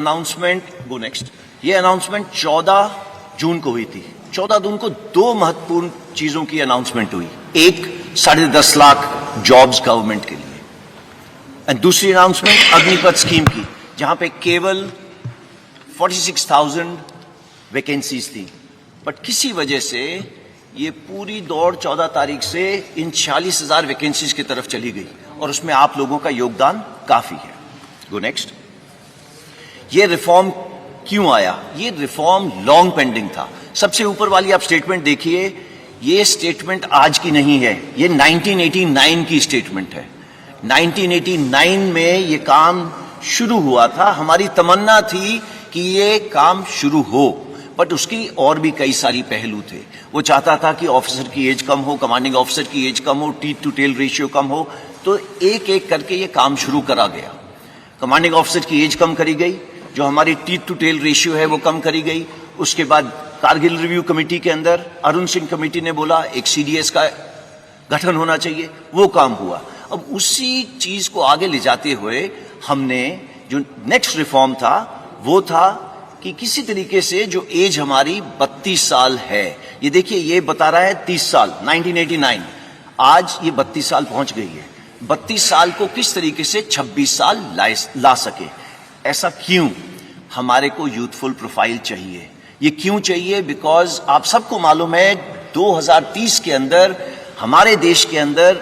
Announcement go next. ये announcement 14 जून को हुई थी। 14 जून को दो महत्वपूर्ण चीजों की अनाउंसमेंट हुई। एक 10.5 लाख जॉब्स गवर्नमेंट के लिए, और दूसरी अनाउंसमेंट अग्निपथ स्कीम की, जहां पे केवल 46,000 वैकेंसीज थी। बट किसी वजह से ये पूरी दौड़ 14 तारीख से इन 46,000 वैकेंसीज की तरफ चली गई, और उसमें आप लोगों का योगदान काफी है। Go next. ये रिफॉर्म क्यों आया? ये रिफॉर्म लॉन्ग पेंडिंग था। सबसे ऊपर वाली आप स्टेटमेंट देखिए, ये स्टेटमेंट आज की नहीं है, ये 1989 की स्टेटमेंट है। 1989 में ये काम शुरू हुआ था। हमारी तमन्ना थी कि ये काम शुरू हो, बट उसकी और भी कई सारी पहलू थे। वो चाहता था कि ऑफिसर की एज कम हो, कमांडिंग ऑफिसर की एज कम हो, टीथ टू टेल रेशियो कम हो, तो एक एक करके ये काम शुरू करा गया। कमांडिंग ऑफिसर की एज कम करी गई, जो हमारी टीथ टू टेल रेशियो है वो कम करी गई। उसके बाद कारगिल रिव्यू कमेटी के अंदर अरुण सिंह कमेटी ने बोला एक सीडीएस का गठन होना चाहिए, वो काम हुआ। अब उसी चीज को आगे ले जाते हुए हमने जो नेक्स्ट रिफॉर्म था वो था कि किसी तरीके से जो एज हमारी 32 साल है, ये देखिए ये बता रहा है 30 साल 1989, आज ये 32 साल पहुंच गई है। 32 साल को किस तरीके से 26 साल ला सके। ऐसा क्यों? हमारे को यूथफुल प्रोफाइल चाहिए। ये क्यों चाहिए? बिकॉज आप सबको मालूम है 2030 के अंदर हमारे देश के अंदर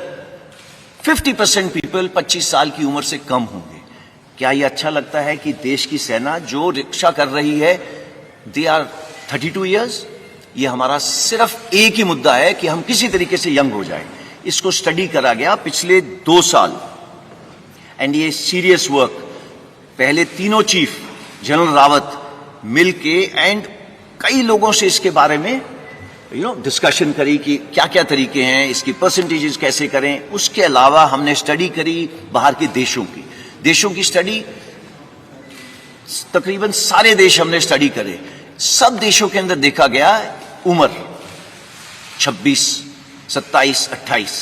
50% पीपल 25 साल की उम्र से कम होंगे। क्या ये अच्छा लगता है कि देश की सेना जो रक्षा कर रही है दे आर 32 ईयर्स? ये हमारा सिर्फ एक ही मुद्दा है कि हम किसी तरीके से यंग हो जाए। इसको स्टडी करा गया पिछले 2 साल, एंड ये सीरियस वर्क। पहले तीनों चीफ जनरल रावत मिलके एंड कई लोगों से इसके बारे में डिस्कशन करी कि क्या क्या तरीके हैं, इसकी परसेंटेजेस कैसे करें। उसके अलावा हमने स्टडी करी बाहर के देशों की स्टडी। तकरीबन सारे देश हमने स्टडी करे। सब देशों के अंदर देखा गया उम्र 26, 27, 28।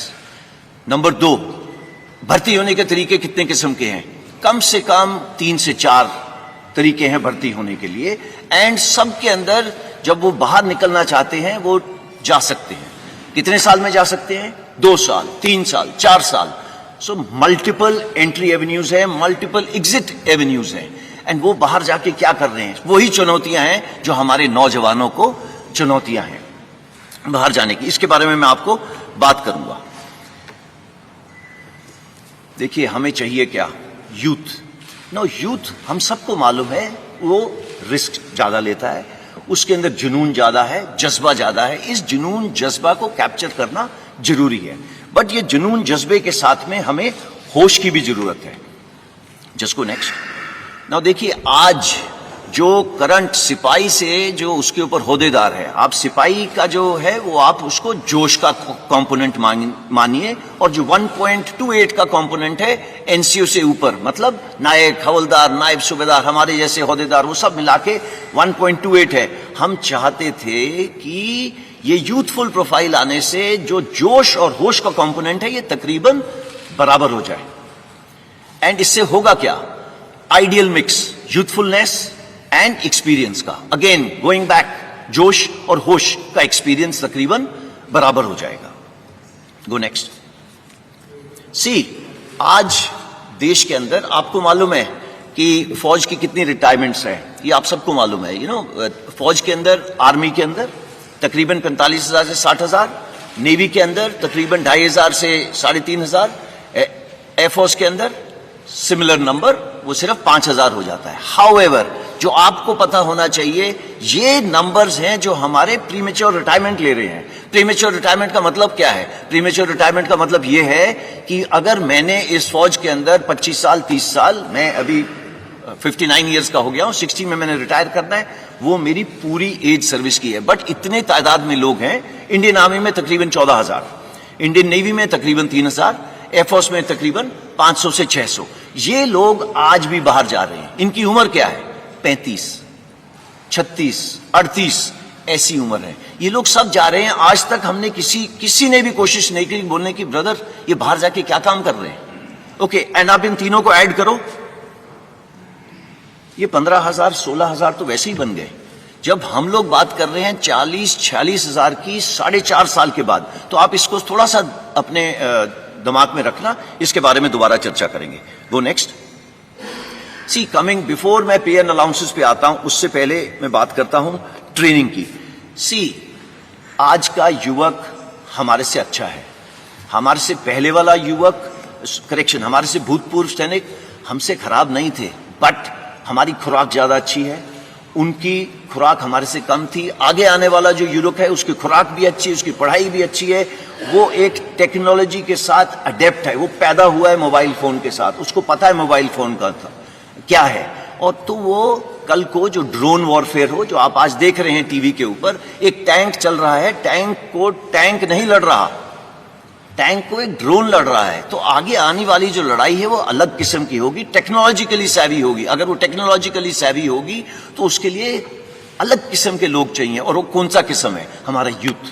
नंबर 2, भर्ती होने के तरीके कितने किस्म के हैं? कम से कम 3 से 4 तरीके हैं भर्ती होने के लिए, एंड सबके अंदर जब वो बाहर निकलना चाहते हैं वो जा सकते हैं। कितने साल में जा सकते हैं? 2 साल, 3 साल, 4 साल। सो मल्टीपल एंट्री एवेन्यूज हैं, मल्टीपल एग्जिट एवेन्यूज हैं, एंड वो बाहर जाके क्या कर रहे हैं? वही चुनौतियां हैं जो हमारे नौजवानों को चुनौतियां हैं बाहर जाने की। इसके बारे में मैं आपको बात करूंगा। देखिए हमें चाहिए क्या? यूथ। यूथ हम सबको मालूम है वो रिस्क ज्यादा लेता है, उसके अंदर जुनून ज्यादा है, जज्बा ज्यादा है। इस जुनून जज्बा को कैप्चर करना जरूरी है, बट ये जुनून जज्बे के साथ में हमें होश की भी जरूरत है। Just go next. नाउ देखिए आज जो करंट सिपाही से जो उसके ऊपर होदेदार है, आप सिपाही का जो है वो आप उसको जोश का कंपोनेंट मानिए, और जो 1.28 का कंपोनेंट है एनसीओ से ऊपर, मतलब नायक, हवलदार, नायब सूबेदार, हमारे जैसे होदेदार, वो सब मिला के 1.28 है। हम चाहते थे कि ये यूथफुल प्रोफाइल आने से जो जोश और होश का कंपोनेंट है ये तकरीबन बराबर हो जाए। एंड इससे होगा क्या? Ideal mix youthfulness and experience का। अगेन गोइंग बैक, जोश और होश का एक्सपीरियंस तकरीबन बराबर हो जाएगा। गो नेक्स्ट। सी, आज देश के अंदर आपको मालूम है कि फौज की कितनी रिटायरमेंट्स हैं, ये आप सबको मालूम है। फौज के अंदर, आर्मी के अंदर तकरीबन 45,000 से 60,000, नेवी के अंदर तकरीबन 2,500 से 3,500, एयरफोर्स के अंदर सिमिलर नंबर, वो सिर्फ 5,000 हो जाता है। हाउएवर, जो आपको पता होना चाहिए, ये नंबर्स हैं जो हमारे प्रीमेच्योर रिटायरमेंट ले रहे हैं। प्रीमेच्योर रिटायरमेंट का मतलब क्या है? प्रीमेच्योर रिटायरमेंट का मतलब ये है कि अगर मैंने इस फौज के अंदर 25 साल, 30 साल, मैं अभी 59 ईयर्स का हो गया हूं, 60 में मैंने रिटायर करना है, वो मेरी पूरी एज सर्विस की है। बट इतने तादाद में लोग हैं। इंडियन आर्मी में तकरीबन 14,000, इंडियन नेवी में तकरीबन 3,000, एयरफोर्स में तकरीबन 500 से 600। ये लोग आज भी बाहर जा रहे हैं। इनकी उम्र क्या है? 35, 36, 38 ऐसी उम्र है। ये लोग सब जा रहे हैं। आज तक हमने किसी ने भी कोशिश नहीं की बोलने की ब्रदर ये बाहर जाके क्या काम कर रहे हैं। ओके, एंड आप इन तीनों को ऐड करो ये 15,000 16,000 तो वैसे ही बन गए। जब हम लोग बात कर रहे हैं 40-46 हजार की 4.5 साल के बाद, तो आप इसको थोड़ा सा अपने दिमाग में रखना, इसके बारे में दोबारा चर्चा करेंगे। Go next. See coming before मैं पे एंड अलाउंसेस पे आता हूं, उससे पहले मैं बात करता हूं ट्रेनिंग की। सी आज का युवक हमारे से अच्छा है। हमारे से पहले वाला युवक, करेक्शन, हमारे से भूतपूर्व सैनिक हमसे खराब नहीं थे, बट हमारी खुराक ज्यादा अच्छी है, उनकी खुराक हमारे से कम थी। आगे आने वाला जो युवक है उसकी खुराक भी अच्छी है, उसकी पढ़ाई भी अच्छी है, वो एक टेक्नोलॉजी के साथ अडेप्ट है, वो पैदा हुआ है मोबाइल फोन के साथ, उसको पता है मोबाइल फोन का क्या है। और तो वो कल को जो ड्रोन वॉरफेयर हो, जो आप आज देख रहे हैं टीवी के ऊपर, एक टैंक चल रहा है, टैंक को टैंक नहीं लड़ रहा, टैंक को एक ड्रोन लड़ रहा है। तो आगे आने वाली जो लड़ाई है वो अलग किस्म की होगी, टेक्नोलॉजिकली सैवी होगी। अगर वो टेक्नोलॉजिकली सैवी होगी तो उसके लिए अलग किस्म के लोग चाहिए। और वो कौन सा किस्म है? हमारा यूथ,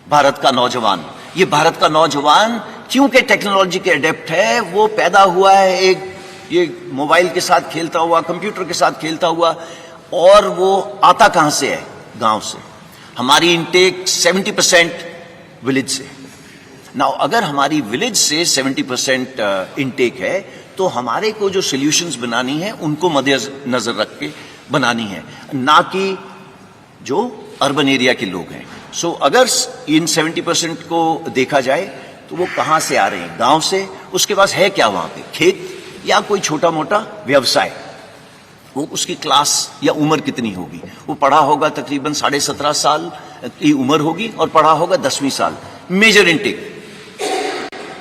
भारत का नौजवान। ये भारत का नौजवान क्योंकि टेक्नोलॉजी के अडेप्ट है, वो पैदा हुआ है एक ये मोबाइल के साथ खेलता हुआ, कंप्यूटर के साथ खेलता हुआ, और वो आता कहां से है? गांव से। हमारी इनटेक 70% विलेज से। नाउ अगर हमारी विलेज से 70% इनटेक है, तो हमारे को जो सॉल्यूशंस बनानी है उनको मद्देनजर रख के बनानी है, ना कि जो अर्बन एरिया के लोग हैं। सो अगर इन 70% को देखा जाए तो वो कहां से आ रहे हैं? गांव से। उसके पास है क्या वहां पे? खेत या कोई छोटा मोटा व्यवसाय। वो उसकी क्लास या उम्र कितनी होगी? वो पढ़ा होगा तकरीबन 17.5 साल की उम्र होगी और पढ़ा होगा 10वीं साल। मेजर इनटेक,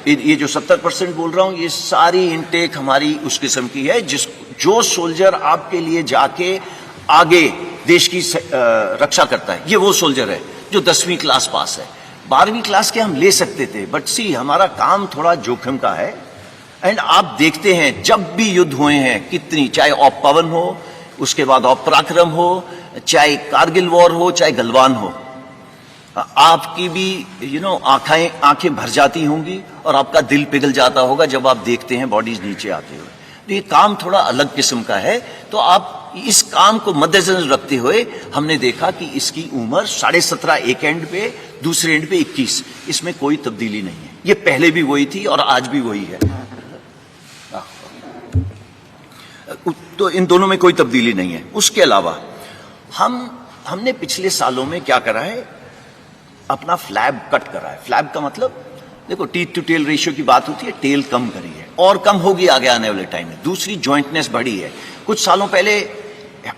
ये जो 70% बोल रहा हूं, ये सारी इनटेक हमारी उस किस्म की है जो सोल्जर आपके लिए जाके आगे देश की रक्षा करता है, ये वो सोल्जर है जो 10वीं क्लास पास है। 12वीं क्लास के हम ले सकते थे, बट सी हमारा काम थोड़ा जोखिम का है। एंड आप देखते हैं जब भी युद्ध हुए हैं कितनी, चाहे ऑप-पवन हो, उसके बाद ऑप पराक्रम हो, चाहे कारगिल वॉर हो, चाहे गलवान हो, आपकी भी आंखें भर जाती होंगी और आपका दिल पिघल जाता होगा जब आप देखते हैं बॉडीज नीचे आते हुए। तो ये काम थोड़ा अलग किस्म का है। तो आप इस काम को मद्देनजर रखते हुए हमने देखा कि इसकी उम्र 17.5 एक एंड पे, दूसरे एंड पे 21। इसमें कोई तब्दीली नहीं है। ये पहले भी वही थी और आज भी वही है। तो इन दोनों में कोई तब्दीली नहीं है। उसके अलावा हमने पिछले सालों में क्या करा है? अपना फ्लैब कट करा है। फ्लैब का मतलब, देखो, टीथ टू टेल रेशियो की बात होती है, टेल कम करी है और कम होगी आगे आने वाले टाइम में। दूसरी, जॉइंटनेस बढ़ी है। कुछ सालों पहले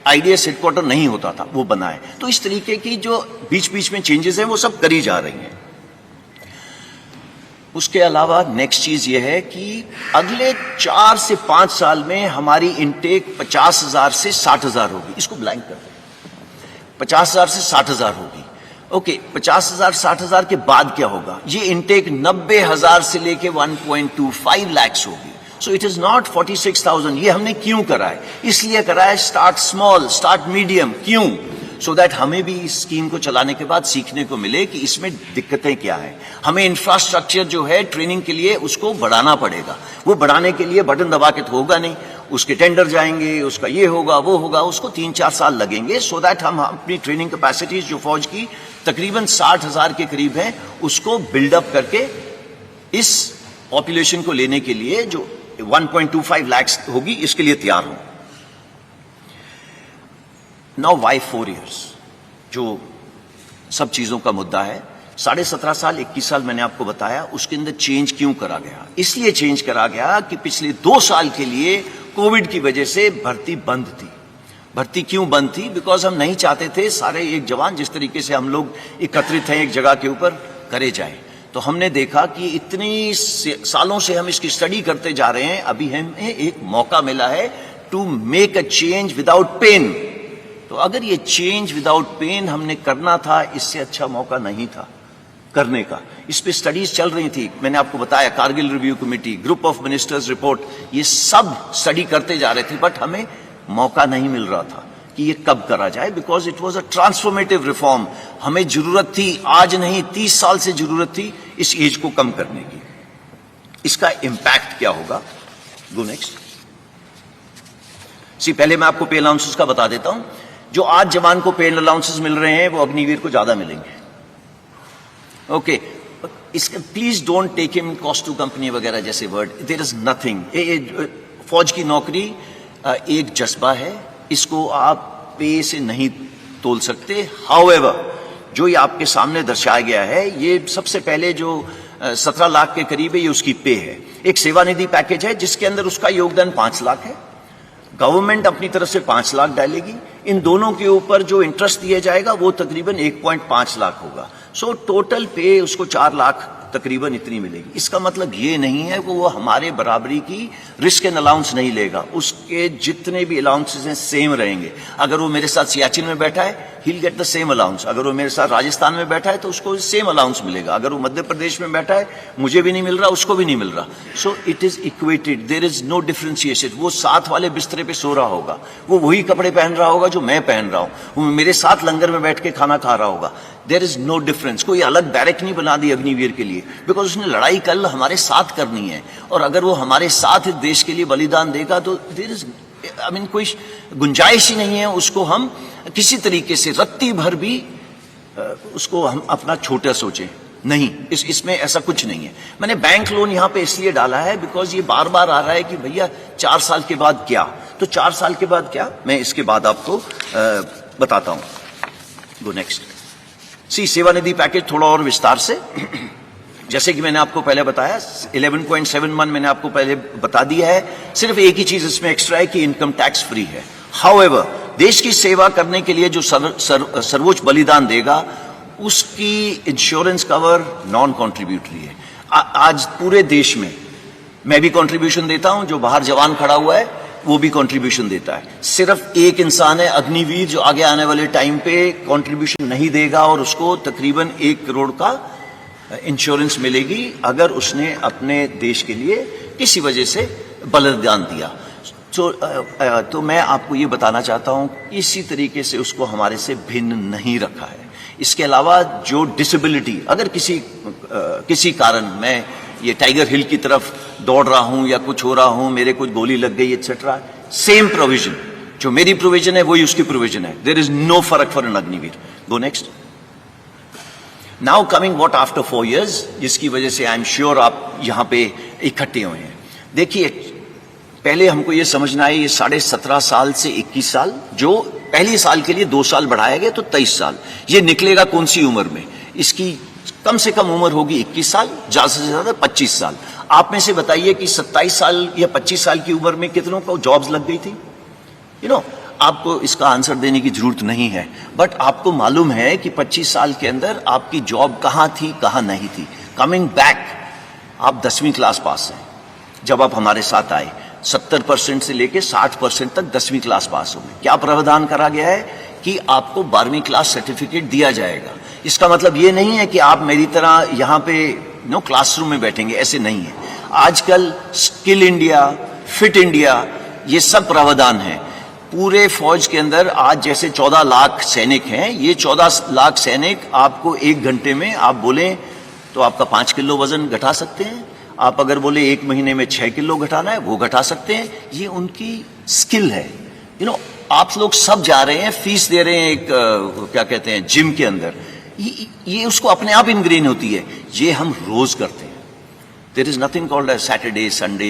आईडीएस हेडक्वार्टर नहीं होता था, वो बना है। तो इस तरीके की जो बीच बीच में चेंजेस हैं वो सब करी जा रही हैं। उसके अलावा नेक्स्ट चीज ये है कि अगले 4 से 5 साल में हमारी इनटेक 50,000 से 60,000 होगी। इसको ब्लैंक कर दें, 50,000 से 60,000 होगी। ओके, 50,000 60,000 के बाद क्या होगा? ये इनटेक 90,000 से लेके 1.25 लाख होगी। सो इट इज नॉट 46,000। ये हमने क्यों करा है? इसलिए करा है स्टार्ट स्मॉल, स्टार्ट मीडियम। क्यों? सो दैट हमें भी इस स्कीम को चलाने के बाद सीखने को मिले कि इसमें दिक्कतें क्या है। हमें इंफ्रास्ट्रक्चर जो है ट्रेनिंग के लिए उसको बढ़ाना पड़ेगा। वो बढ़ाने के लिए बटन दबा के तो होगा नहीं, उसके टेंडर जाएंगे, उसका ये होगा वो होगा, उसको 3-4 साल लगेंगे। सो दैट हम अपनी ट्रेनिंग कैपेसिटीज जो फौज की तकरीबन 60,000 के करीब है, उसको बिल्डअप करके इस पॉपुलेशन को लेने के लिए जो 1.25 लाख होगी, इसके लिए तैयार हो। नाउ वाई 4 years, जो सब चीजों का मुद्दा है। 17.5 साल 21 साल मैंने आपको बताया, उसके अंदर चेंज क्यों करा गया? इसलिए चेंज करा गया कि पिछले 2 साल के लिए कोविड की वजह से भर्ती बंद थी। भर्ती क्यों बंद थी? बिकॉज हम नहीं चाहते थे सारे एक जवान जिस तरीके से हम लोग एकत्रित हैं एक जगह के ऊपर करे जाए। तो हमने देखा कि इतनी सालों से हम इसकी स्टडी करते जा रहे हैं, अभी हमें एक मौका मिला है to make a change without pain. तो अगर ये चेंज विदाउट पेन हमने करना था, इससे अच्छा मौका नहीं था करने का। इस पे स्टडीज चल रही थी, मैंने आपको बताया, Kargil review committee, group of ministers report, ये सब स्टडी करते जा रहे थे, बट हमें मौका नहीं मिल रहा था कि ये कब करा जाए। Because it was a transformative reform. हमें जरूरत थी, आज नहीं 30 साल से जरूरत थी इस एज को कम करने की। इसका इंपैक्ट क्या होगा? Go next. पहले मैं आपको पे अलाउंसेस का बता देता हूं। जो आज जवान को पे अलाउंसेस मिल रहे हैं वो अग्निवीर को ज्यादा मिलेंगे। ओके, इसके please don't take him cost to company वगैरह जैसे वर्ड, देयर इज नथिंग। फौज की नौकरी एक जज्बा है, इसको आप पे से नहीं तोल सकते। हाउएवर, जो ये आपके सामने दर्शाया गया है, ये सबसे पहले जो 17 लाख के करीब है, ये उसकी पे है। एक सेवानिधि पैकेज है जिसके अंदर उसका योगदान 5 लाख है। गवर्नमेंट अपनी तरफ से 5 लाख डालेगी। इन दोनों के ऊपर जो इंटरेस्ट दिया जाएगा वो तकरीबन 1.5 लाख होगा। सो टोटल पे उसको 4 लाख तकरीबन इतनी मिलेगी। इसका मतलब ये नहीं है कि वो हमारे बराबरी की रिस्क एंड अलाउंस नहीं लेगा, उसके जितने भी अलाउंसेस हैं सेम रहेंगे। अगर वो मेरे साथ सियाचिन में बैठा है, he'll get the same allowance। अगर वो मेरे साथ राजस्थान में बैठा है तो उसको सेम अलाउंस मिलेगा। अगर वो मध्य प्रदेश में बैठा है, मुझे भी नहीं मिल रहा, उसको भी नहीं मिल रहा। So it is equated, there is no differentiation. वो साथ वाले बिस्तरे पे सो रहा होगा, वो वही कपड़े पहन रहा होगा जो मैं पहन रहा हूं, वो मेरे साथ लंगर में बैठ के खाना खा रहा होगा। There is no difference. कोई अलग बैरक नहीं बना दी अग्निवीर के लिए, बिकॉज उसने लड़ाई कल हमारे साथ करनी है। और अगर वो हमारे साथ देश के लिए बलिदान देगा तो देयर इज कोई गुंजाइश ही नहीं है उसको हम किसी तरीके से रत्ती भर भी उसको हम अपना छोटा सोचें। नहीं, इसमें ऐसा कुछ नहीं है। मैंने बैंक लोन यहां पे इसलिए डाला है बिकॉज ये बार बार आ रहा है कि भैया 4 साल के बाद क्या, तो 4 साल के बाद क्या, मैं इसके बाद आपको बताता हूं। Go next. सेवानिधि पैकेज थोड़ा और विस्तार से, जैसे कि मैंने आपको पहले बताया 11.71 मैंने आपको पहले बता दिया है। सिर्फ एक ही चीज इसमें एक्स्ट्रा है कि इनकम टैक्स फ्री है। हाउएवर, देश की सेवा करने के लिए जो सर्वोच्च बलिदान देगा उसकी इंश्योरेंस कवर नॉन कॉन्ट्रीब्यूटरी है। आज पूरे देश में मैं भी कंट्रीब्यूशन देता हूं, जो बाहर जवान खड़ा हुआ है वो भी कंट्रीब्यूशन देता है। सिर्फ एक इंसान है अग्निवीर जो आगे आने वाले टाइम पे कंट्रीब्यूशन नहीं देगा और उसको तकरीबन 1 करोड़ का इंश्योरेंस मिलेगी अगर उसने अपने देश के लिए किसी वजह से बलिदान दिया। तो मैं आपको ये बताना चाहता हूं, इसी तरीके से उसको हमारे से भिन्न नहीं रखा है। इसके अलावा जो डिसेबिलिटी, अगर किसी कारण मैं ये टाइगर हिल की तरफ दौड़ रहा हूं या कुछ हो रहा हूं, मेरे कुछ गोली लग गई एक्सेट्रा, सेम प्रोविजन, जो मेरी प्रोविजन है वही उसकी प्रोविजन है। देयर इज नो फर्क for an Agniveer. Go next. Now coming what after 4 years, जिसकी वजह से आई एम श्योर आप यहां पे इकट्ठे हुए हैं। देखिए, पहले हमको ये समझना है, ये 17.5 साल से 21 साल, जो पहली साल के लिए 2 साल बढ़ाया गया तो 23 साल, ये निकलेगा कौन सी उम्र में? इसकी कम से कम उम्र होगी 21 साल, ज्यादा से ज्यादा 25 साल। आप में से बताइए कि 27 साल या 25 साल की उम्र में कितनों को जॉब्स लग गई थी? आपको इसका आंसर देने की जरूरत नहीं है, बट आपको मालूम है कि 25 साल के अंदर आपकी जॉब कहां थी, कहां नहीं थी। कमिंग बैक, आप 10वीं क्लास पास हैं जब आप हमारे साथ आए, 70% से लेके 60% तक 10वीं क्लास पास हो गए। क्या प्रावधान करा गया है कि आपको 12वीं क्लास सर्टिफिकेट दिया जाएगा। इसका मतलब ये नहीं है कि आप मेरी तरह यहां पे क्लासरूम में बैठेंगे, ऐसे नहीं है। आजकल स्किल इंडिया, फिट इंडिया, ये सब प्रावधान है। पूरे फौज के अंदर आज जैसे 14 लाख सैनिक हैं, ये 14 लाख सैनिक आपको 1 घंटे में आप बोले तो आपका 5 किलो वजन घटा सकते हैं। आप अगर बोले 1 महीने में 6 किलो घटाना है, वो घटा सकते हैं। ये उनकी स्किल है। आप लोग सब जा रहे हैं, फीस दे रहे हैं एक क्या कहते हैं जिम के अंदर, ये उसको अपने आप इनग्रेन होती है। ये हम रोज करते हैं। There is nothing called a Saturday Sunday,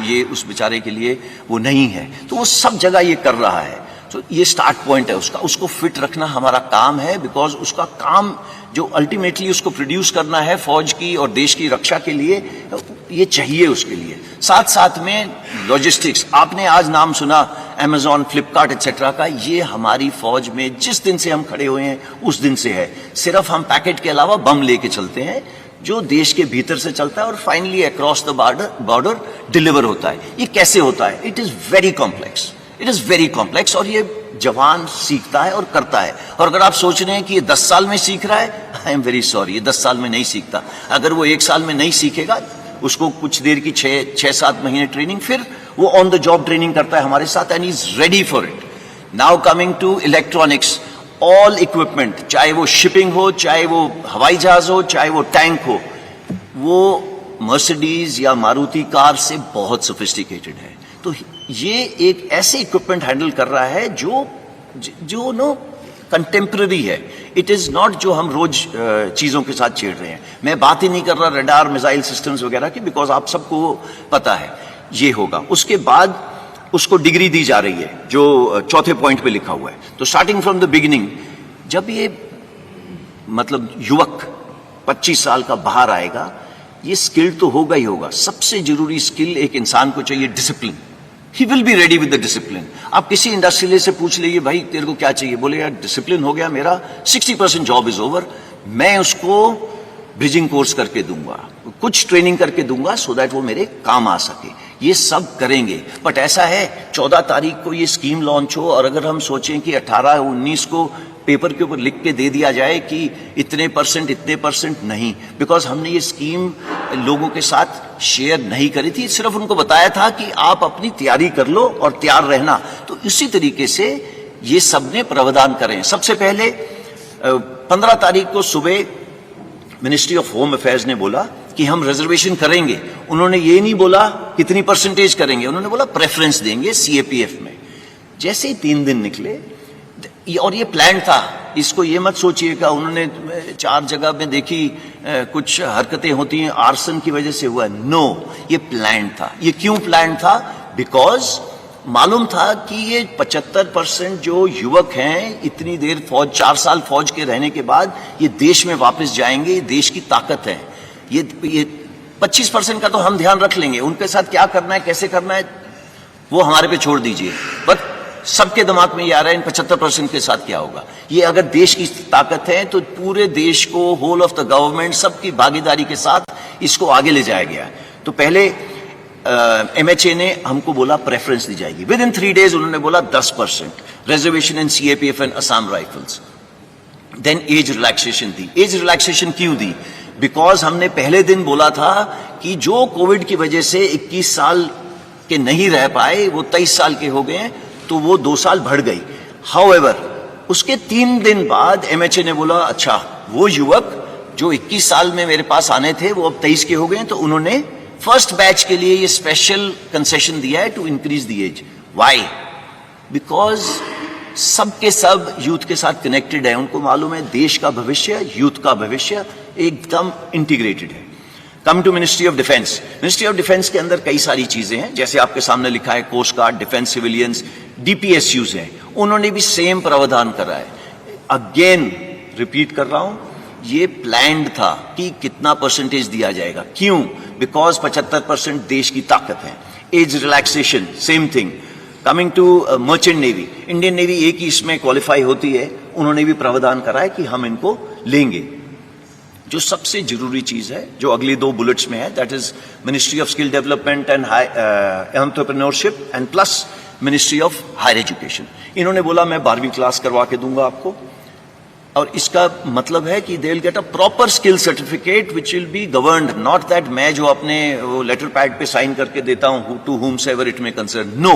ये उस बेचारे के लिए वो नहीं है। तो वो सब जगह ये कर रहा है। तो ये स्टार्ट पॉइंट है उसको फिट रखना हमारा काम है, बिकॉज उसका काम जो अल्टीमेटली उसको प्रोड्यूस करना है फौज की और देश की रक्षा के लिए, ये चाहिए उसके लिए। साथ साथ में लॉजिस्टिक्स, आपने आज नाम सुना अमेजॉन, फ्लिपकार्ट एक्सेट्रा का, ये हमारी फौज में जिस दिन से हम खड़े हुए हैं उस दिन से है। सिर्फ हम पैकेट के अलावा बम लेके चलते हैं जो देश के भीतर से चलता है और finally across the border deliver होता है। ये कैसे होता है? It is very complex, it is very complex, और ये जवान सीखता है और करता है। और अगर आप सोच रहे हैं कि ये 10 साल में सीख रहा है, आई एम वेरी सॉरी, ये 10 साल में नहीं सीखता। अगर वो 1 साल में नहीं सीखेगा, उसको कुछ देर की 6-7 महीने ट्रेनिंग, फिर वो ऑन द जॉब ट्रेनिंग करता है हमारे साथ, and is ready for it. Now coming to electronics, all equipment, चाहे वो शिपिंग हो, चाहे वो हवाई जहाज हो, चाहे वो टैंक हो, वो मर्सिडीज या मारुति कार से बहुत सोफिस्टिकेटेड है। तो ये एक ऐसे इक्विपमेंट हैंडल कर रहा है जो नो कंटेम्प्रेरी है। इट इज नॉट जो हम रोज चीजों के साथ छेड़ रहे हैं। मैं बात ही नहीं कर रहा रडार मिसाइल सिस्टम्स वगैरह की, बिकॉज आप सबको पता है ये होगा। उसके बाद उसको डिग्री दी जा रही है जो चौथे पॉइंट पे लिखा हुआ है। तो स्टार्टिंग फ्रॉम द बिगिनिंग, जब ये मतलब युवक 25 साल का बाहर आएगा, ये स्किल तो होगा ही होगा। सबसे जरूरी स्किल एक इंसान को चाहिए discipline. He will be ready with the discipline. आप किसी इंडस्ट्रियलिस्ट से पूछ लीजिए, भाई तेरे को क्या चाहिए, बोले यार डिसिप्लिन हो गया मेरा, 60% जॉब इज ओवर, मैं उसको ब्रिजिंग कोर्स करके दूंगा, कुछ ट्रेनिंग करके दूंगा सो दैट वो मेरे काम आ सके। ये सब करेंगे। बट ऐसा है 14 तारीख को ये स्कीम लॉन्च हो और अगर हम सोचें कि 18-19 को पेपर के ऊपर लिख के दे दिया जाए कि इतने परसेंट नहीं, बिकॉज हमने ये स्कीम लोगों के साथ शेयर नहीं करी थी, सिर्फ उनको बताया था कि आप अपनी तैयारी कर लो और तैयार रहना। तो इसी तरीके से ये सबने प्रावधान करें। सबसे पहले 15 तारीख को सुबह मिनिस्ट्री ऑफ होम अफेयर्स ने बोला कि हम रिजर्वेशन करेंगे। उन्होंने ये नहीं बोला कितनी परसेंटेज करेंगे, उन्होंने बोला प्रेफरेंस देंगे सीएपीएफ में। जैसे ही 3 दिन निकले, और ये प्लान था, इसको ये मत सोचिएगा उन्होंने 4 जगह में देखी कुछ हरकतें होती हैं आर्सन की वजह से हुआ। नो, ये प्लान था। ये क्यों प्लान था? बिकॉज मालूम था कि ये 75% जो युवक हैं इतनी देर फौज, 4 साल फौज के रहने के बाद ये देश में वापस जाएंगे, ये देश की ताकत है। ये 25% का तो हम ध्यान रख लेंगे, उनके साथ क्या करना है कैसे करना है वो हमारे पे छोड़ दीजिए। बट सबके दिमाग में ये आ रहा है इन 75% के साथ क्या होगा। ये अगर देश की ताकत है तो पूरे देश को, होल ऑफ द गवर्नमेंट, सबकी भागीदारी के साथ इसको आगे ले जाया गया। तो पहले एमएचए ने हमको बोला प्रेफरेंस दी जाएगी। विद इन 3 डेज उन्होंने बोला 10% reservation in CAPF and Assam Rifles. Then age relaxation दी। एज रिलैक्सेशन क्यों दी? बिकॉज हमने पहले दिन बोला था कि जो कोविड की वजह से 21 साल के नहीं रह पाए वो 23 साल के हो गए, तो वो 2 साल बढ़ गई। हाउएवर उसके 3 दिन बाद एमएचए ने बोला अच्छा वो युवक जो 21 साल में मेरे पास आने थे वो अब 23 के हो गए, तो उन्होंने फर्स्ट बैच के लिए ये स्पेशल कंसेशन दिया है to increase the age. Why? Because सबके सब यूथ के साथ कनेक्टेड है। उनको मालूम है देश का भविष्य, यूथ का भविष्य एकदम इंटीग्रेटेड है। Come to ministry of defence. Ministry of defence के अंदर कई सारी चीजें हैं, जैसे आपके सामने लिखा है coast guard, defence civilians, DPSUs हैं, उन्होंने भी सेम प्रावधान करा है। अगेन रिपीट कर रहा हूं, ये प्लान्ड था कि कितना परसेंटेज दिया जाएगा। क्यों? बिकॉज 75% देश की ताकत है। Age relaxation same thing. Coming to merchant navy, Indian navy एक ही इसमें क्वालिफाई होती है, उन्होंने भी प्रावधान करा है कि हम इनको लेंगे। जो सबसे जरूरी चीज है जो अगली 2 बुलेट्स में है, that is ministry of skill development and entrepreneurship and plus ministry of higher education. इन्होंने बोला मैं 12वीं क्लास करवा के दूंगा आपको, और इसका मतलब है कि they will get a proper skill certificate which will be governed, not that मैं जो अपने लेटर पैड पे साइन करके देता हूं to whomsoever it may concern. No,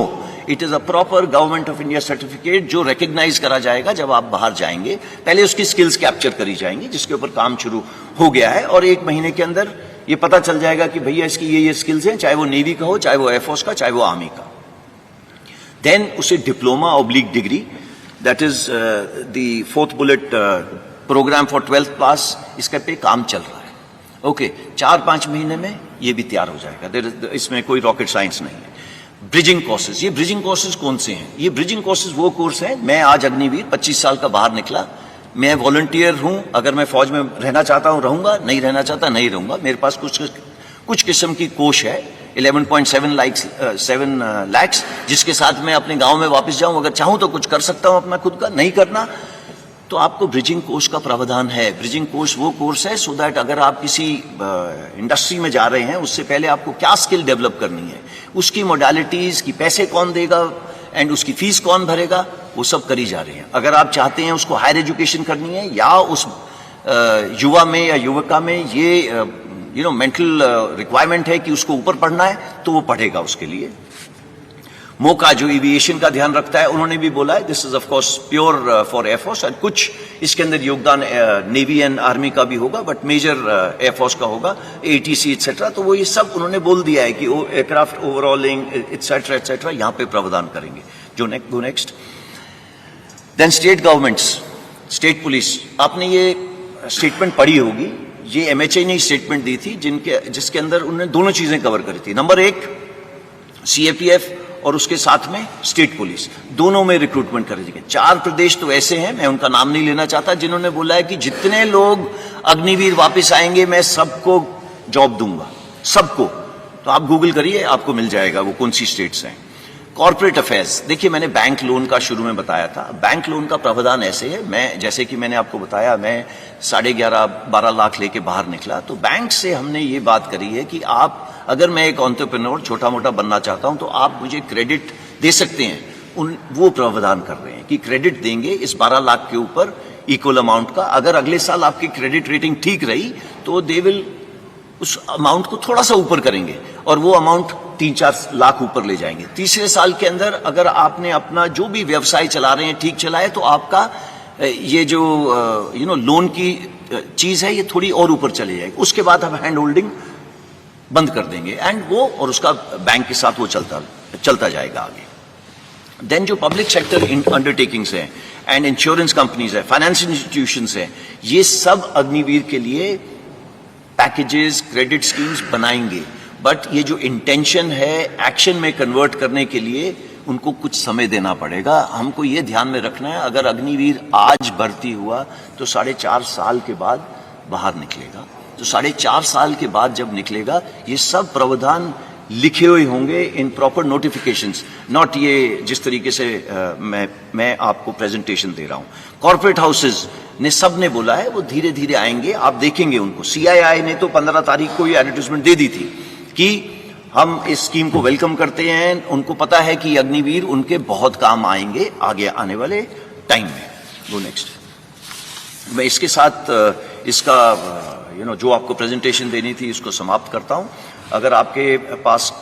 it is a proper government of India certificate जो रिकग्नाइज करा जाएगा जब आप बाहर जाएंगे। पहले उसकी स्किल्स कैप्चर करी जाएंगी, जिसके ऊपर काम शुरू हो गया है, और 1 महीने के अंदर ये पता चल जाएगा कि भैया इसकी ये स्किल्स हैं, चाहे वो नेवी का हो, चाहे वो एयरफोर्स का, चाहे वो आर्मी का। देन उसे diploma oblique degree, that is the 4th bullet programme for 12th pass, इसके पे काम चल रहा है। ओके, 4-5 महीने में ये भी तैयार हो जाएगा। इसमें कोई रॉकेट साइंस नहीं है। ब्रिजिंग कोर्सेज, ये ब्रिजिंग कोर्सेज कौन से हैं? ये ब्रिजिंग कोर्सेज वो कोर्स हैं, मैं आज अग्निवीर 25 साल का बाहर निकला, मैं वॉलंटियर हूं, अगर मैं फौज में रहना चाहता हूं रहूंगा, नहीं रहना चाहता नहीं रहूंगा। मेरे पास कुछ किस्म की कोष है 11.7 लाख, जिसके साथ मैं अपने गांव में वापस जाऊं, अगर चाहूं तो कुछ कर सकता हूं अपना खुद का, नहीं करना तो आपको ब्रिजिंग कोर्स का प्रावधान है। ब्रिजिंग कोर्स वो कोर्स है सो दैट अगर आप किसी इंडस्ट्री में जा रहे हैं उससे पहले आपको क्या स्किल डेवलप करनी है, उसकी मोडालिटीज की, पैसे कौन देगा एंड उसकी फीस कौन भरेगा, वो सब करी जा रही है। अगर आप चाहते हैं उसको हायर एजुकेशन करनी है या उस युवा में या युवका में ये मेंटल रिक्वायरमेंट है कि उसको ऊपर पढ़ना है, तो वो पढ़ेगा उसके लिए। मोका जो एविएशन का ध्यान रखता है, उन्होंने भी बोला है this is of course pure for air force, और कुछ इसके अंदर योगदान नेवी एंड आर्मी का भी होगा, बट मेजर एयरफोर्स का होगा, एटीसी एक्सेट्रा। तो वो ये सब उन्होंने बोल दिया है कि एयरक्राफ्ट ओवरऑलिंग एक्सेट्रा एक्सेट्रा यहाँ पे प्रावधान करेंगे। जो next then state governments, state police, आपने ये स्टेटमेंट पढ़ी होगी, ये एमएचए ने स्टेटमेंट दी थी जिसके अंदर उन्होंने दोनों चीजें कवर करी थी। नंबर एक, सीएपीएफ और उसके साथ में स्टेट पुलिस, दोनों में रिक्रूटमेंट करेंगे। 4 प्रदेश तो ऐसे हैं, मैं उनका नाम नहीं लेना चाहता, जिन्होंने बोला है कि जितने लोग अग्निवीर वापस आएंगे मैं सबको जॉब दूंगा, सबको। तो आप गूगल करिए, आपको मिल जाएगा वो कौन सी स्टेट्स हैं। कॉर्पोरेट अफेयर्स, देखिए मैंने बैंक लोन का शुरू में बताया था। बैंक लोन का प्रावधान ऐसे है, मैं जैसे कि मैंने आपको बताया, मैं 11.5-12 लाख लेके बाहर निकला, तो बैंक से हमने ये बात करी है कि आप, अगर मैं एक एंटरप्रेन्योर छोटा मोटा बनना चाहता हूं तो आप मुझे क्रेडिट दे सकते हैं। वो प्रावधान कर रहे हैं कि क्रेडिट देंगे इस 12 लाख के ऊपर इक्वल अमाउंट का। अगर अगले साल आपकी क्रेडिट रेटिंग ठीक रही तो दे विल उस अमाउंट को थोड़ा सा ऊपर करेंगे और वो अमाउंट 3-4 लाख ऊपर ले जाएंगे। तीसरे साल के अंदर अगर आपने अपना जो भी व्यवसाय चला रहे हैं ठीक चलाए तो आपका ये जो लोन की चीज है ये थोड़ी और ऊपर चली जाएगी। उसके बाद हम हैंड होल्डिंग बंद कर देंगे एंड वो और उसका बैंक के साथ वो चलता जाएगा आगे। देन जो पब्लिक सेक्टर अंडरटेकिंग्स हैं एंड इंश्योरेंस कंपनीज है, फाइनेंशियल इंस्टीट्यूशंस हैं, ये सब अग्निवीर के लिए पैकेजेस, क्रेडिट स्कीम्स बनाएंगे। बट ये जो इंटेंशन है एक्शन में कन्वर्ट करने के लिए उनको कुछ समय देना पड़ेगा। हमको ये ध्यान में रखना है, अगर अग्निवीर आज भर्ती हुआ तो 4.5 साल के बाद बाहर निकलेगा। तो 4.5 साल के बाद जब निकलेगा ये सब प्रावधान लिखे हुए होंगे इन प्रॉपर नोटिफिकेशंस, नॉट ये जिस तरीके से मैं आपको प्रेजेंटेशन दे रहा हूं। कॉर्पोरेट हाउसेज ने सब ने बोला है वो धीरे धीरे आएंगे, आप देखेंगे उनको। सीआईआई ने तो 15 तारीख को ये एडवर्टाइजमेंट दे दी थी कि हम इस स्कीम को वेलकम करते हैं, उनको पता है कि अग्निवीर उनके बहुत काम आएंगे आगे आने वाले टाइम में। Go next. मैं इसके साथ इसका जो आपको प्रेजेंटेशन देनी थी इसको समाप्त करता हूं। अगर आपके पास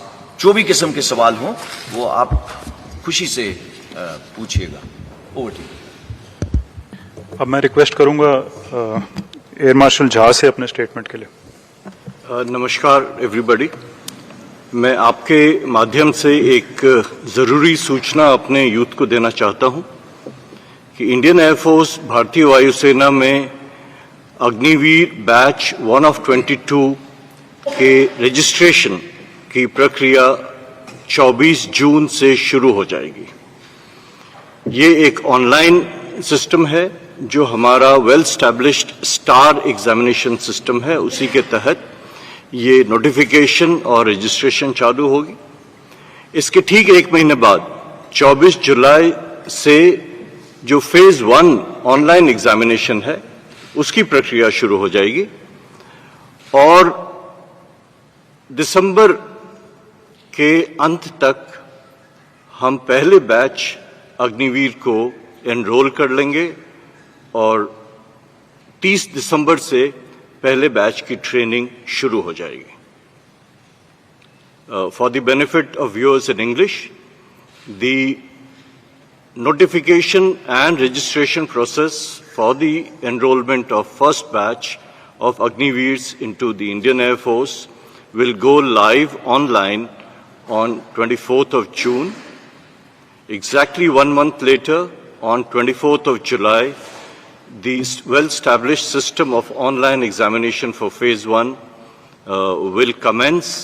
जो भी किस्म के सवाल हों वो आप खुशी से पूछिएगा। Over to you. अब मैं रिक्वेस्ट करूंगा एयर मार्शल झा से अपने स्टेटमेंट के लिए। नमस्कार एवरीबॉडी, मैं आपके माध्यम से एक ज़रूरी सूचना अपने यूथ को देना चाहता हूं कि इंडियन एयरफोर्स भारतीय वायुसेना में अग्निवीर बैच 1 of 22 के रजिस्ट्रेशन की प्रक्रिया 24 जून से शुरू हो जाएगी। ये एक ऑनलाइन सिस्टम है जो हमारा well established star examination system है, उसी के तहत ये नोटिफिकेशन और रजिस्ट्रेशन चालू होगी। इसके ठीक 1 महीने बाद 24 जुलाई से जो फेज 1 ऑनलाइन एग्जामिनेशन है उसकी प्रक्रिया शुरू हो जाएगी और दिसंबर के अंत तक हम पहले बैच अग्निवीर को एनरोल कर लेंगे और 30 दिसंबर से पहले बैच की ट्रेनिंग शुरू हो जाएगी। For the benefit of viewers in English, the notification and registration process for the enrollment of first batch of Agniveers into the Indian Air Force will go live online on 24th of June. Exactly 1 month later, on 24th of July, the well-established system of online examination for phase 1 will commence,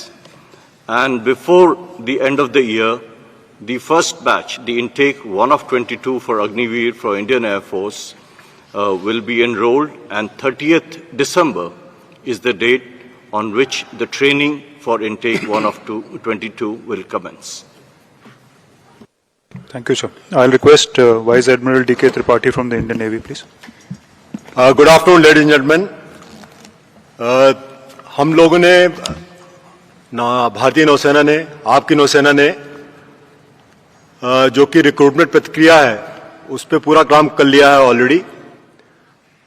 and before the end of the year, the first batch, the intake 1 of 22 for Agniveer for Indian Air Force will be enrolled, and 30th December is the date on which the training for intake 1 of 22 will commence. Thank you, sir. I'll request Vice Admiral D.K. Tripathi from the Indian Navy, please. Good afternoon, ladies and gentlemen. हम लोगों ने भारतीय नौसेना ने, आपकी नौसेना ने जो कि रिक्रूटमेंट प्रक्रिया है उस पर पूरा काम कर लिया है ऑलरेडी,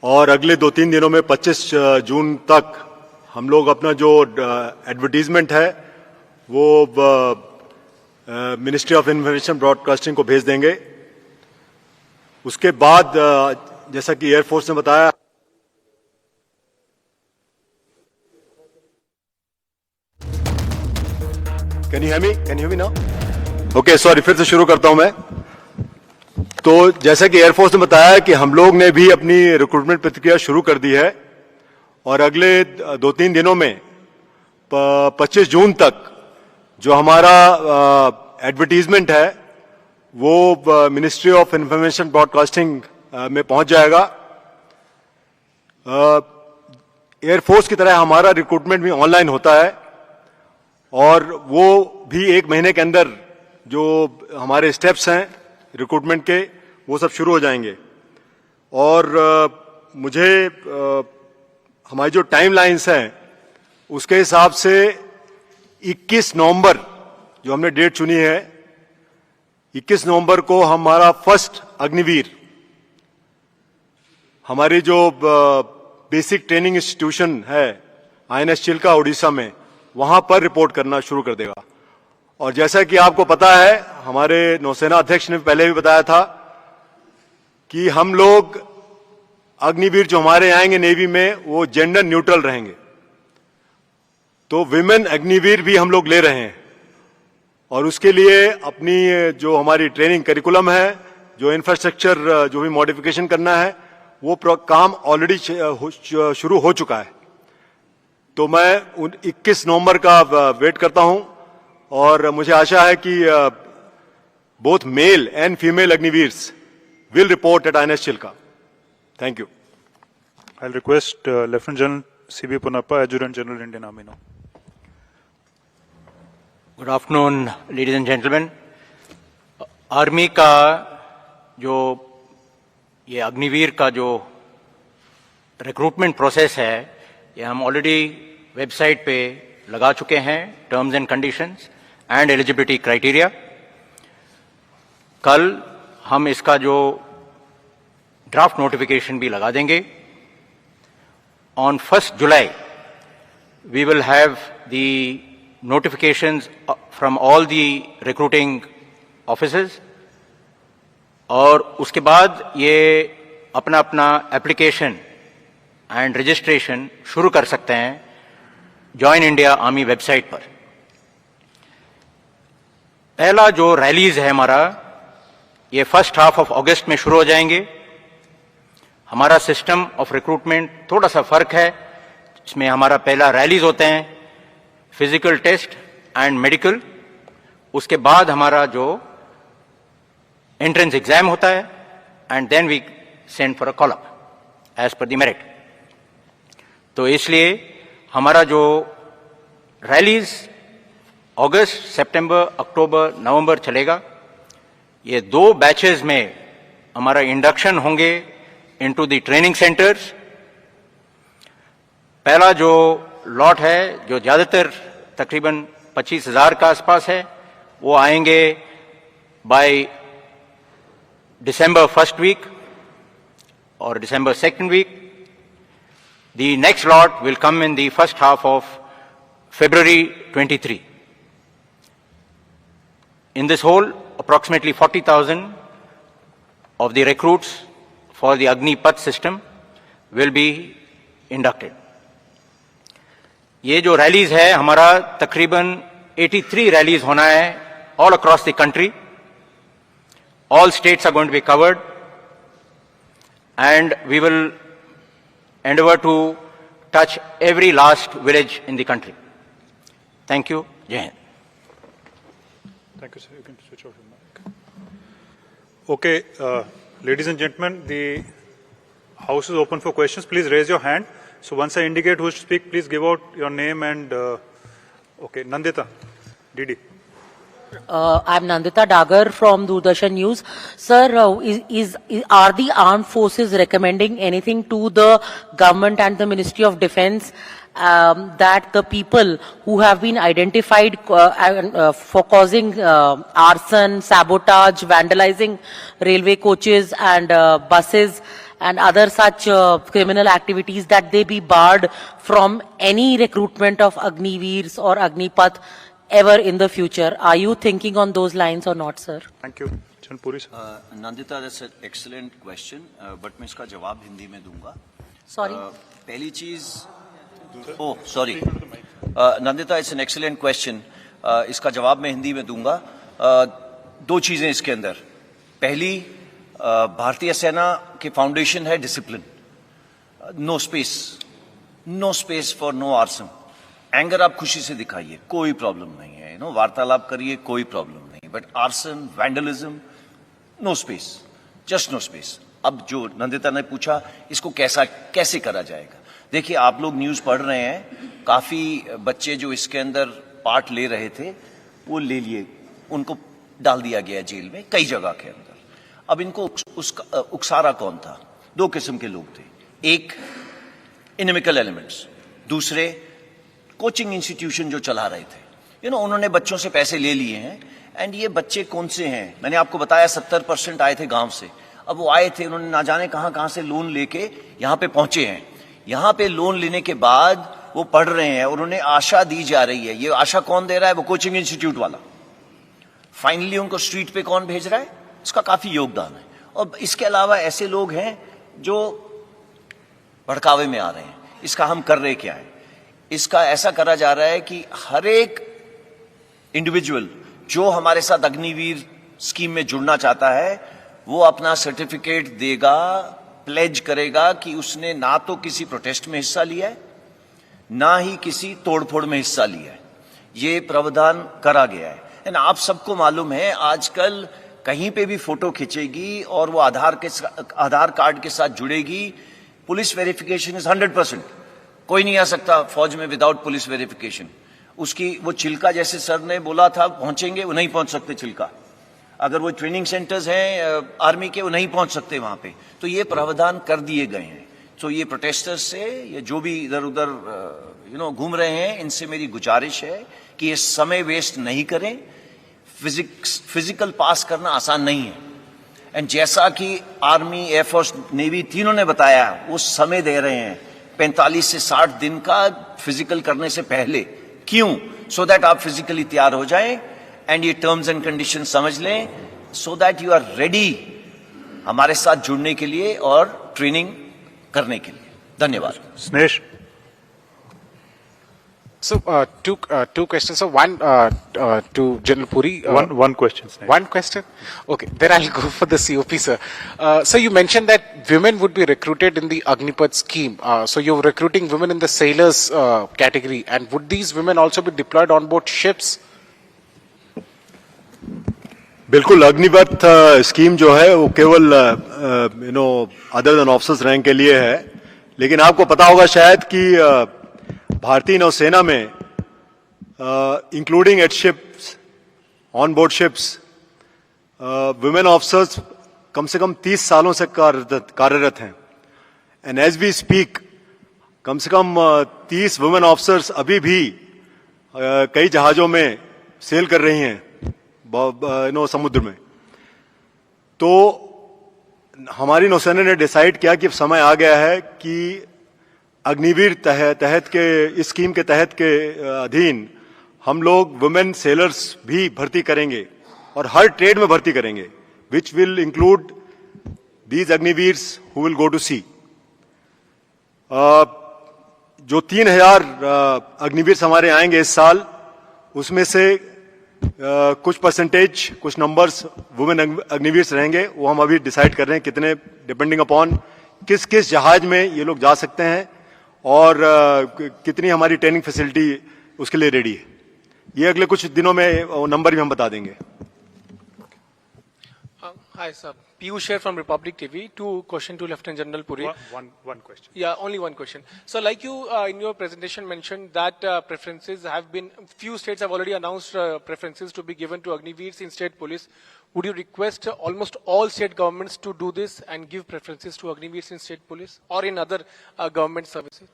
और अगले 2-3 दिनों में 25 जून तक हम लोग अपना जो एडवर्टीजमेंट है वो मिनिस्ट्री ऑफ इंफॉर्मेशन ब्रॉडकास्टिंग को भेज देंगे। उसके बाद जैसा कि एयरफोर्स ने बताया, can you hear me now? Okay, sorry, फिर से शुरू करता हूं मैं। तो जैसा कि एयरफोर्स ने बताया कि हम लोग ने भी अपनी रिक्रूटमेंट प्रक्रिया शुरू कर दी है और अगले 2-3 दिनों में 25 जून तक जो हमारा एडवर्टीजमेंट है वो मिनिस्ट्री ऑफ इंफॉर्मेशन ब्रॉडकास्टिंग में पहुंच जाएगा। एयरफोर्स की तरह हमारा रिक्रूटमेंट भी ऑनलाइन होता है और वो भी 1 महीने के अंदर जो हमारे स्टेप्स हैं रिक्रूटमेंट के वो सब शुरू हो जाएंगे। और मुझे हमारी जो टाइम लाइन्स हैं उसके हिसाब से 21 नवंबर जो हमने डेट चुनी है, 21 नवंबर को हमारा फर्स्ट अग्निवीर हमारी जो बेसिक ट्रेनिंग इंस्टीट्यूशन है INS चिल्का उड़ीसा में, वहां पर रिपोर्ट करना शुरू कर देगा। और जैसा कि आपको पता है, हमारे नौसेना अध्यक्ष ने पहले भी बताया था कि हम लोग अग्निवीर जो हमारे आएंगे नेवी में वो जेंडर न्यूट्रल रहेंगे। तो विमेन अग्निवीर भी हम लोग ले रहे हैं और उसके लिए अपनी जो हमारी ट्रेनिंग करिकुलम है, जो इंफ्रास्ट्रक्चर जो भी मॉडिफिकेशन करना है, वो काम ऑलरेडी शुरू हो चुका है। तो मैं 21 नवंबर का वेट करता हूं और मुझे आशा है कि both male and female Agniveers will report at INS Chilka. Thank you. I'll request Lieutenant General C.B. Punappa, Adjutant General, Indian Army now. Good afternoon, ladies and gentlemen. Army का जो ये अग्निवीर का जो रिक्रूटमेंट प्रोसेस है, ये हम ऑलरेडी वेबसाइट पे लगा चुके हैं, terms and conditions and eligibility criteria. कल हम इसका जो ड्राफ्ट नोटिफिकेशन भी लगा देंगे। On 1 July we will have the notifications from all the recruiting offices और उसके बाद ये अपना अपना एप्लीकेशन एंड रजिस्ट्रेशन शुरू कर सकते हैं जॉइन इंडिया आर्मी वेबसाइट पर। पहला जो रैलीज है हमारा, ये फर्स्ट हाफ ऑफ अगस्त में शुरू हो जाएंगे। हमारा सिस्टम ऑफ रिक्रूटमेंट थोड़ा सा फर्क है, इसमें हमारा पहला रैलीज होते हैं, फिजिकल टेस्ट एंड मेडिकल, उसके बाद हमारा जो एंट्रेंस एग्जाम होता है and then we send for a call up as per the merit. तो इसलिए हमारा जो रैलीज अगस्त, सितंबर, अक्टूबर, नवंबर चलेगा। ये 2 बैचेस में हमारा इंडक्शन होंगे इनटू द ट्रेनिंग सेंटर्स। पहला जो लॉट है, जो ज्यादातर तकरीबन 25,000 का आसपास है, वो आएंगे बाय दिसंबर फर्स्ट वीक और December second week. The next lot will come in the first half of February 23. In this whole, approximately 40,000 of the recruits for the Agnipath system will be inducted. ये जो rallies है हमारा तकरीबन 83 rallies होना है all across the country. All states are going to be covered and we will endeavor to touch every last village in the country. Thank you. Jai Hind. Thank you, sir. You can switch off your mic. Okay, ladies and gentlemen, the house is open for questions. Please raise your hand. So once I indicate who to speak, please give out your name and, okay, Nandita, DD. I'm Nandita Dagar from Doordarshan News. Sir, are the armed forces recommending anything to the government and the Ministry of Defence that the people who have been identified for causing arson, sabotage, vandalizing railway coaches and buses and other such criminal activities, that they be barred from any recruitment of Agniveers or Agnipath ever in the future. Are you thinking on those lines or not, sir? Thank you. General Puri, sir. Nandita, that's an excellent question, but मैं इसका जवाब हिंदी में दूंगा. Sorry. पहली चीज, oh sorry, Nandita, it's an excellent question. इसका जवाब मैं हिंदी में दूंगा. दो चीजें इसके अंदर. पहली, भारतीय सेना के फाउंडेशन है discipline. No space for no arson. Anger आप खुशी से दिखाइए, कोई प्रॉब्लम नहीं है. वार्तालाप करिए, कोई प्रॉब्लम नहीं. But arson, vandalism, no space, just no space. अब जो नंदिता ने पूछा, इसको कैसे करा जाएगा. देखिए, आप लोग न्यूज पढ़ रहे हैं, काफी बच्चे जो इसके अंदर पार्ट ले रहे थे वो ले लिए, उनको डाल दिया गया जेल में कई जगह के अंदर. अब इनको उकसारा कौन था? दो किस्म के लोग थे. एक इनमिकल एलिमेंट्स, दूसरे कोचिंग इंस्टीट्यूशन जो चला रहे थे. उन्होंने बच्चों से पैसे ले लिए हैं. एंड ये बच्चे कौन से हैं? मैंने आपको बताया 70% आए थे गांव से. अब वो आए थे, उन्होंने ना जाने कहां से लोन लेके यहां पे पहुंचे हैं. यहां पे लोन लेने के बाद वो पढ़ रहे हैं और उन्हें आशा दी जा रही है. ये आशा कौन दे रहा है? वो कोचिंग इंस्टीट्यूट वाला. फाइनली उनको स्ट्रीट पे कौन भेज रहा है? इसका काफी योगदान है. और इसके अलावा ऐसे लोग हैं जो भड़कावे में आ रहे हैं. इसका हम कर रहे क्या है? इसका ऐसा करा जा रहा है कि हर एक इंडिविजुअल जो हमारे साथ अग्निवीर स्कीम में जुड़ना चाहता है, वो अपना सर्टिफिकेट देगा, प्लेज करेगा कि उसने ना तो किसी प्रोटेस्ट में हिस्सा लिया है, ना ही किसी तोड़फोड़ में हिस्सा लिया है. ये प्रावधान करा गया है. एंड आप सबको मालूम है, आजकल कहीं पे भी फोटो खींचेगी और वो आधार कार्ड के साथ जुड़ेगी. Police verification is 100%. कोई नहीं आ सकता फौज में विदाउट पुलिस वेरिफिकेशन. उसकी वो चिल्का, जैसे सर ने बोला था पहुंचेंगे, वो नहीं पहुंच सकते चिल्का. अगर वो ट्रेनिंग सेंटर्स हैं आर्मी के, वो नहीं पहुंच सकते वहां पे. तो ये प्रावधान कर दिए गए हैं. तो ये प्रोटेस्टर्स से, ये जो भी इधर उधर घूम रहे हैं, इनसे मेरी गुजारिश है कि ये समय वेस्ट नहीं करें. फिजिकल पास करना आसान नहीं है. एंड जैसा कि आर्मी, एयरफोर्स, नेवी तीनों ने बताया, वो समय दे रहे हैं 45 से 60 दिन का फिजिकल करने से पहले. क्यों? सो दैट आप फिजिकली तैयार हो जाएं एंड ये टर्म्स एंड कंडीशन समझ लें, so that you are ready हमारे साथ जुड़ने के लिए और ट्रेनिंग करने के लिए. धन्यवाद. Snesh. So, two questions. So, one to General Puri. One question, Snesh. One question? Okay, then I'll go for the COP, sir. So, you mentioned that women would be recruited in the Agnipath scheme. So, you're recruiting women in the sailors category. And would these women also be deployed on board ships? बिल्कुल. Agnipath scheme जो है वो केवल other than officers rank के लिए है. लेकिन आपको पता होगा शायद कि भारतीय नौसेना में including eight ships, on board ships, women officers कम से कम 30 सालों से कार्यरत हैं. एंड एज वी स्पीक, कम से कम 30 वुमेन ऑफिसर्स अभी भी कई जहाजों में सेल कर रही हैं समुद्र में. तो हमारी नौसेना ने डिसाइड किया कि अब समय आ गया है कि अग्निवीर तहत के, इस स्कीम के तहत के अधीन हम लोग वुमेन सेलर्स भी भर्ती करेंगे और हर ट्रेड में भर्ती करेंगे, which will include these Agniveers who will go to sea. जो 3000 अग्निवीर हमारे आएंगे इस साल, उसमें से कुछ परसेंटेज, कुछ नंबर्स वुमेन अग्निवीर्स रहेंगे. वो हम अभी डिसाइड कर रहे हैं कितने, डिपेंडिंग अपॉन किस किस जहाज में ये लोग जा सकते हैं और कितनी हमारी ट्रेनिंग फैसिलिटी उसके लिए रेडी है. ये अगले कुछ दिनों में वो नंबर भी हम बता देंगे. Hi, sir. Piyush here from Republic TV. Two question to Lieutenant General Puri. One question. Yeah, only one question. So, like you in your presentation mentioned that preferences have been, few states have already announced preferences to be given to Agniveers in state police. Would you request almost all state governments to do this and give preferences to Agniveers in state police or in other government services?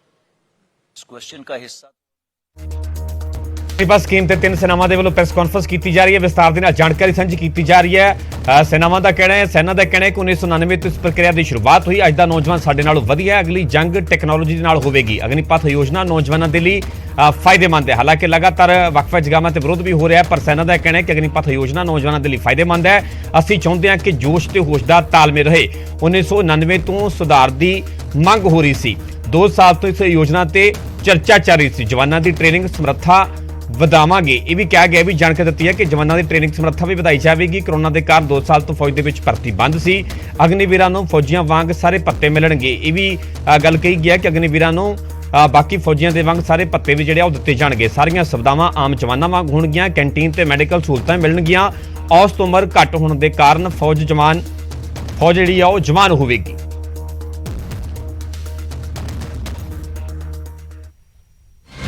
इस question का हिस्सा Agnipath scheme ਤੇ 3 ਸੈਨਾਵਾਂ ਦੇ ਵੱਲੋਂ press conference ਕੀਤੀ ਜਾ ਰਹੀ ਹੈ। ਵਿਸਤਾਰ ਦੇ ਨਾਲ ਜਾਣਕਾਰੀ ਸਾਂਝੀ ਕੀਤੀ ਜਾ ਰਹੀ ਹੈ। ਸੈਨਾਵਾਂ ਦਾ ਕਹਿਣਾ ਹੈ ਸੈਨਾ ਦਾ ਕਹਿਣਾ ਹੈ ਕਿ 1999 ਤੋਂ ਇਸ ਪ੍ਰਕਿਰਿਆ ਦੀ ਸ਼ੁਰੂਆਤ ਹੋਈ। ਅੱਜ ਦਾ ਨੌਜਵਾਨ ਸਾਡੇ ਨਾਲੋਂ ਵਧੀਆ ਹੈ। ਅਗਲੀ ਜੰਗ ਟੈਕਨੋਲੋਜੀ ਦੇ ਨਾਲ ਹੋਵੇਗੀ। ਅਗਨੀਪਥ ਯੋਜਨਾ ਨੌਜਵਾਨਾਂ ਦੇ ਲਈ ਫਾਇਦੇਮੰਦ ਹੈ। ਹਾਲਾਂਕਿ ਲਗਾਤਾਰ ਵੱਖ-ਵੱਖ ਜਗ੍ਹਾਵਾਂ ਤੇ ਵਿਰੋਧ ਵੀ ਹੋ ਰਿਹਾ ਹੈ, ਪਰ ਸੈਨਾ ਦਾ ਕਹਿਣਾ ਹੈ ਕਿ ਅਗਨੀਪਥ ਯੋਜਨਾ ਨੌਜਵਾਨਾਂ ਦੇ ਲਈ ਫਾਇਦੇਮੰਦ ਹੈ। ਅਸੀਂ ਚਾਹੁੰਦੇ ਹਾਂ ਕਿ ਜੋਸ਼ ਤੇ ਹੋਸ਼ ਦਾ ਤਾਲਮੇਲ ਰਹੇ। 1999 ਤੋਂ ਸੁਧਾਰ ਦੀ ਮੰਗ ਹੋ ਰਹੀ ਸੀ। 2 ਸਾਲ ਤੋਂ ਇਸ ਯੋਜਨਾ ਤੇ ਚਰਚਾ ਚੱਲ ਰਹੀ ਸੀ। ਜਵਾਨਾਂ ਦੀ ਟ੍ਰੇਨਿੰਗ ਸਮਰੱਥਾ ਵਧਾਵਾਂਗੇ, ਇਹ ਵੀ ਕਿਹਾ ਗਿਆ। ਵੀ ਜਾਣਕਾਰੀ ਦਿੱਤੀ ਹੈ ਕਿ ਜਵਾਨਾਂ ਦੀ ਟ੍ਰੇਨਿੰਗ ਸਮਰੱਥਾ ਵੀ ਵਧਾਈ ਜਾਵੇਗੀ। ਕਰੋਨਾ ਦੇ ਕਾਰਨ 2 ਸਾਲ ਤੋਂ ਫੌਜ ਦੇ ਵਿੱਚ ਭਰਤੀ ਬੰਦ ਸੀ। ਅਗਨੀਵੀਰਾਂ ਨੂੰ ਫੌਜੀਆਂ ਵਾਂਗ ਸਾਰੇ ਭੱਤੇ ਮਿਲਣਗੇ। ਇਹ ਵੀ ਗੱਲ ਕਹੀ ਗਿਆ ਕਿ ਅਗਨੀਵੀਰਾਂ ਨੂੰ ਬਾਕੀ ਫੌਜੀਆਂ ਦੇ ਵਾਂਗ ਸਾਰੇ ਭੱਤੇ ਵੀ ਜਿਹੜੇ ਉਹ ਦਿੱਤੇ ਜਾਣਗੇ। ਸਾਰੀਆਂ ਸੁਵਿਧਾਵਾਂ ਆਮ ਜਵਾਨਾਂ ਵਾਂਗ ਹੋਣਗੀਆਂ। ਕੈਂਟੀਨ ਤੇ ਮੈਡੀਕਲ ਸਹੂਲਤਾਂ ਮਿਲਣਗੀਆਂ। ਔਸਤ ਉਮਰ ਘੱਟ ਹੋਣ ਦੇ ਕਾਰਨ ਫੌਜ ਜਿਹੜੀ ਆ ਉਹ ਜਵਾਨ ਹੋਵੇਗੀ।